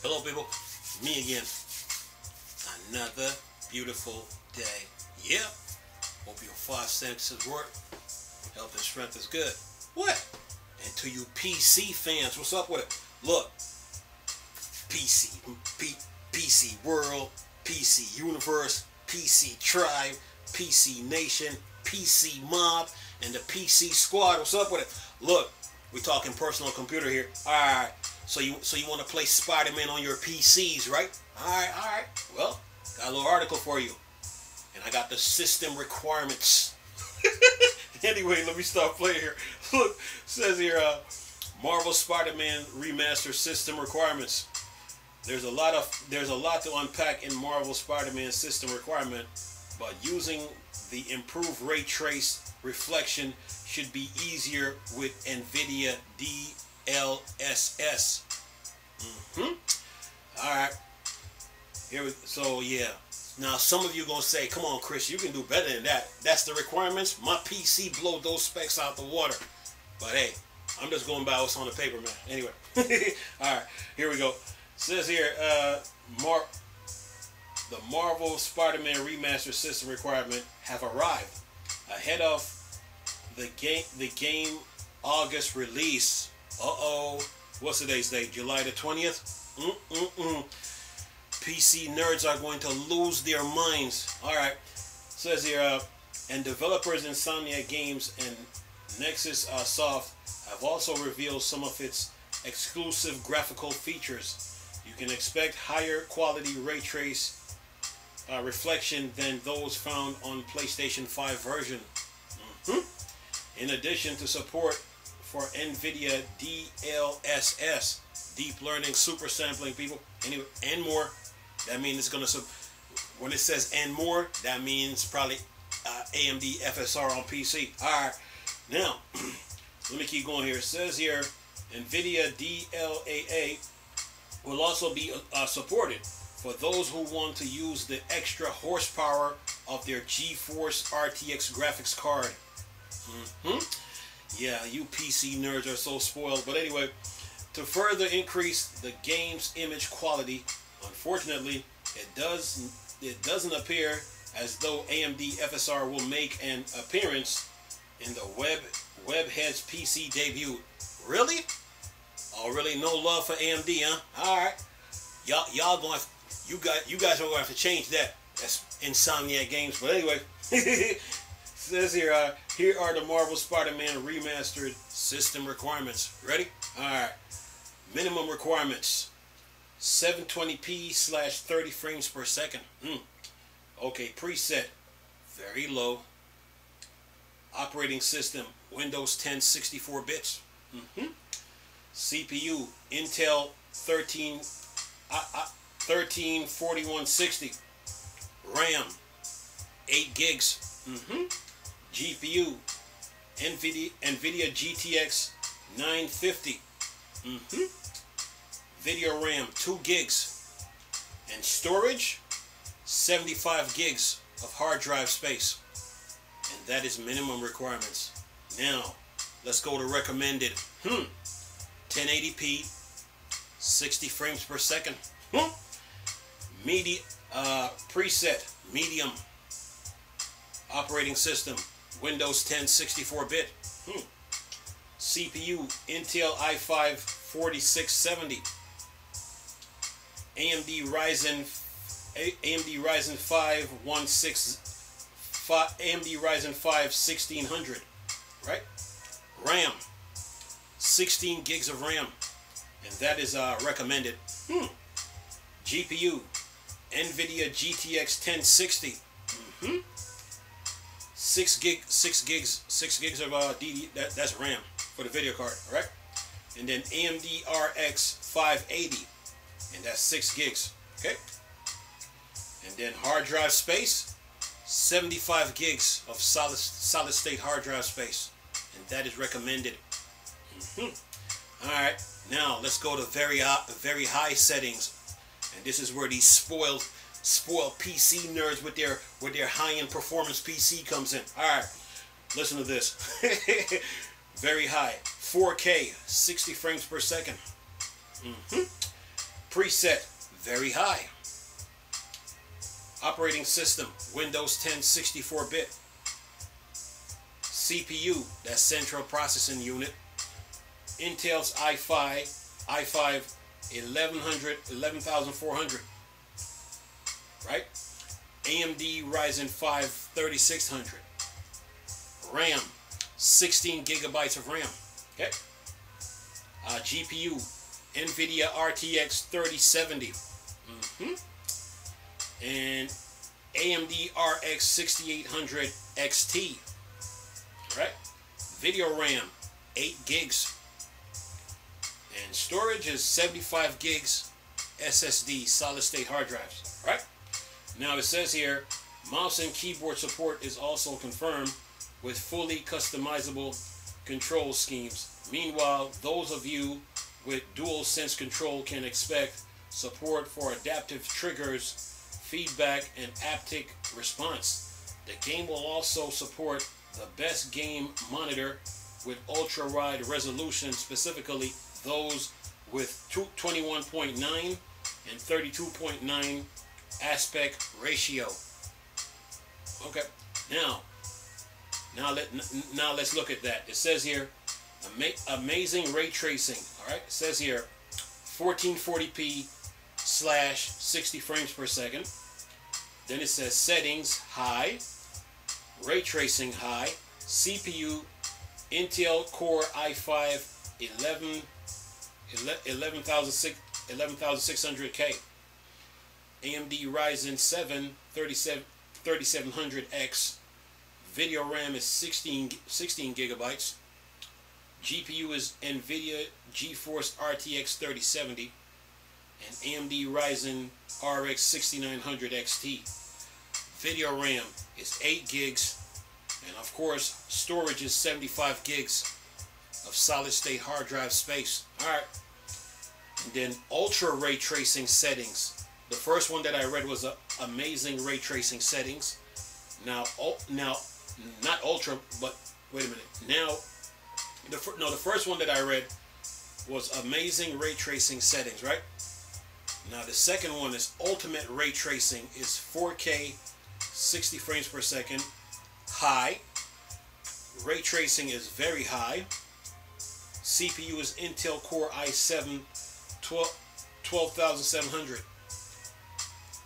Hello people, me again. Another beautiful day. Yeah. Hope your 5 senses work. Health and strength is good. What? And to you PC fans, what's up with it? Look, PC World, PC Universe, PC Tribe, PC Nation, PC Mob, and the PC Squad. What's up with it? Look, we're talking personal computer here. Alright, so you want to play Spiderman on your PCs, right? Alright. Well, got a little article for you. And I got the system requirements. Anyway, let me start playing here. Look, it says here, Marvel Spider-Man Remaster system requirements. There's a lot to unpack in Marvel Spider-Man system requirement, but using the improved ray trace reflection should be easier with NVIDIA DLSS. Alright. So yeah. Now some of you gonna say, come on Chris, you can do better than that. That's the requirements. My PC blow those specs out the water. But hey, I'm just going by what's on the paper, man. Anyway. Alright, here we go. It says here, the Marvel Spider-Man Remaster system requirement have arrived ahead of the game August release. What's today's date? July the 20th? PC nerds are going to lose their minds. Alright, says here, and developers Insomnia Games and Nexus Soft have also revealed some of its exclusive graphical features. You can expect higher quality ray trace reflection than those found on PlayStation 5 version. In addition to support for NVIDIA DLSS, deep learning super sampling, people, anyway, and more. That means it's gonna, when it says and more, that means probably AMD FSR on PC. Alright, now let me keep going here. It says here NVIDIA DLAA will also be supported for those who want to use the extra horsepower of their GeForce RTX graphics card. Yeah, you PC nerds are so spoiled. But anyway, to further increase the game's image quality, unfortunately, it doesn't appear as though AMD FSR will make an appearance in the Webhead's PC debut. Really? Oh, really? No love for AMD, huh? All right, y'all going. You guys are going to have to change that. That's Insomniac Games. But anyway, it says here, here are the Marvel Spider-Man Remastered system requirements. Ready? All right. Minimum requirements: 720p/30 frames per second. Okay, preset, very low. Operating system, Windows 10 64 bits. CPU, Intel 134160. RAM, 8 gigs. GPU, NVIDIA GTX 950. Video RAM, 2 gigs. And storage, 75 gigs of hard drive space. And that is minimum requirements. Now, let's go to recommended. 1080p, 60 frames per second. Preset, medium. Operating system, Windows 10 64-bit. CPU, Intel i5 4670. AMD Ryzen 5 1600, right? RAM, 16 gigs of RAM, and that is recommended. GPU, NVIDIA GTX 1060. 6 gigs of that's RAM for the video card, all right? And then AMD RX 580, and that's 6 gigs, okay? And then hard drive space, 75 gigs of solid state hard drive space, and that is recommended. All right, now let's go to very high settings, and this is where these spoiled PC nerds with their high-end performance PC comes in. All right, listen to this. Very high, 4K, 60 frames per second. Preset, very high. Operating system, Windows 10 64-bit. CPU, that's Central Processing Unit. Intel's i5 11400, right? AMD Ryzen 5 3600. RAM, 16 gigabytes of RAM. Okay. GPU, NVIDIA RTX 3070. And AMD RX 6800 XT. Right? Video RAM, 8 gigs. And storage is 75 gigs SSD, solid state hard drives. Right? Now it says here, mouse and keyboard support is also confirmed with fully customizable control schemes. Meanwhile, those of you with dual sense control can expect support for adaptive triggers, feedback, and haptic response. The game will also support the best game monitor with ultra wide resolution, specifically those with 21.9 and 32.9 aspect ratio. Okay, now let's look at that. It says here, amazing ray tracing. All right, it says here, 1440p / 60 frames per second. Then it says settings high, ray tracing high, CPU Intel Core i5 11600K, AMD Ryzen 7 3700X. Video RAM is 16 gigabytes. GPU is NVIDIA GeForce RTX 3070 and AMD Ryzen RX 6900 XT. Video RAM is 8 gigs, and of course storage is 75 gigs of solid state hard drive space. Alright, and then ultra ray tracing settings. The first one that I read was amazing ray tracing settings. Now not ultra, but wait a minute. Now the first one that I read was amazing ray tracing settings, right? Now the second one is ultimate ray tracing, is 4K 60 frames per second high. Ray tracing is very high. CPU is Intel Core i7 12700.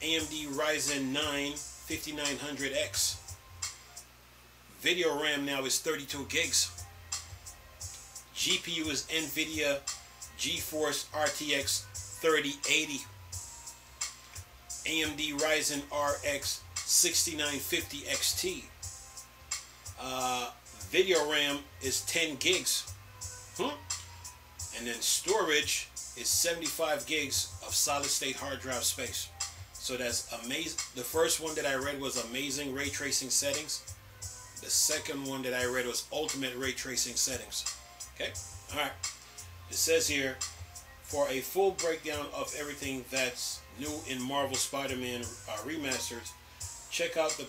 AMD Ryzen 9 5900X. Video RAM now is 32 gigs. GPU is NVIDIA GeForce RTX 3080. AMD Ryzen RX 6950 XT. Video RAM is 10 gigs. And then storage is 75 gigs of solid state hard drive space. So that's amazing. The first one that I read was amazing ray tracing settings. The second one that I read was ultimate ray tracing settings. Okay? Alright. It says here, for a full breakdown of everything that's new in Marvel Spider-Man Remastered, check out the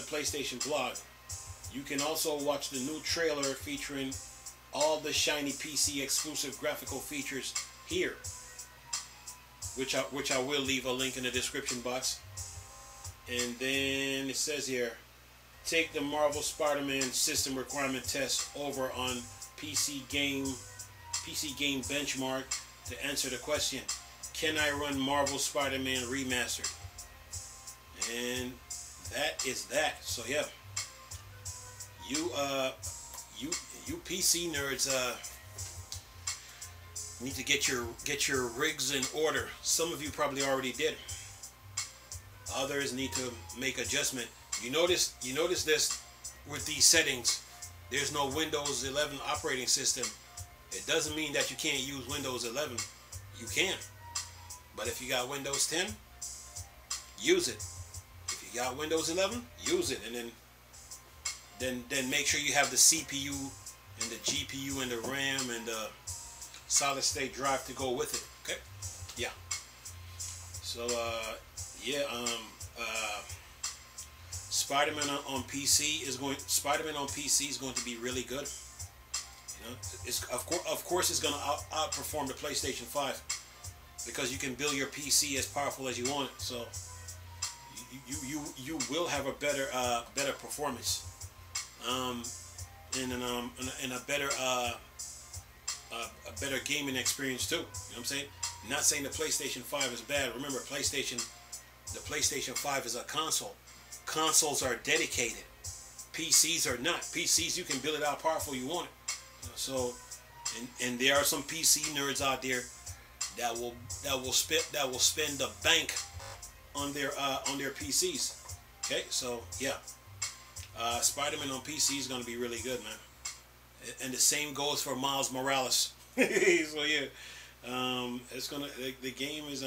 PlayStation blog. You can also watch the new trailer featuring all the shiny PC exclusive graphical features here, which I will leave a link in the description box. And then it says here, take the Marvel Spider-Man system requirement test over on PC Game Benchmark to answer the question, can I run Marvel Spider-Man Remastered? And that is that. So yeah, you PC nerds need to get your rigs in order. Some of you probably already did. Others need to make adjustment. You notice this with these settings. There's no Windows 11 operating system. It doesn't mean that you can't use Windows 11. You can. But if you got Windows 10, use it. If you got Windows 11, use it, and then make sure you have the CPU and the GPU and the RAM and the solid state drive to go with it. Okay? Yeah. So Spider-Man on PC is going to be really good. You know, it's of course it's going to outperform the PlayStation 5. because you can build your PC as powerful as you want it. So you will have a better performance, and a better gaming experience too. You know what I'm saying? Not saying the PlayStation 5 is bad. Remember, the PlayStation 5 is a console. Consoles are dedicated. PCs are not. PCs, you can build it how powerful you want it. So, and there are some PC nerds out there that will spend the bank on their PCs. Okay, so yeah, Spiderman on PC is gonna be really good, man. And the same goes for Miles Morales. So yeah, it's gonna the game is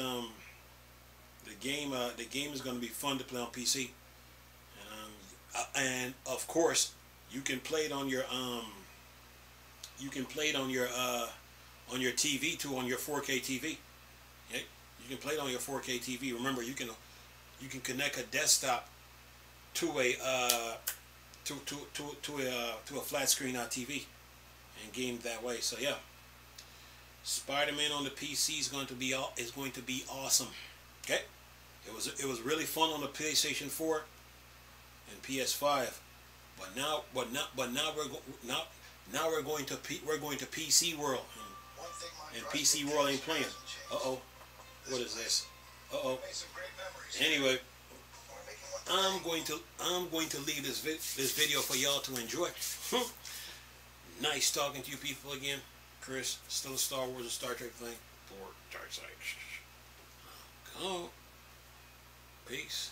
gonna be fun to play on PC. And of course, you can play it on your on your TV too, on your 4K TV. Okay? You can play it on your 4K TV. Remember, you can connect a desktop to a flat screen TV and game that way. So yeah, Spider-Man on the PC is going to be awesome. Okay, it was really fun on the PlayStation 4 and PS5, but now we're going to PC World, and PC World ain't playing. What is this? Anyway, I'm going to leave this video for y'all to enjoy. Nice talking to you people again. Chris, still a Star Wars and Star Trek thing for Dark Side. Come on. Peace.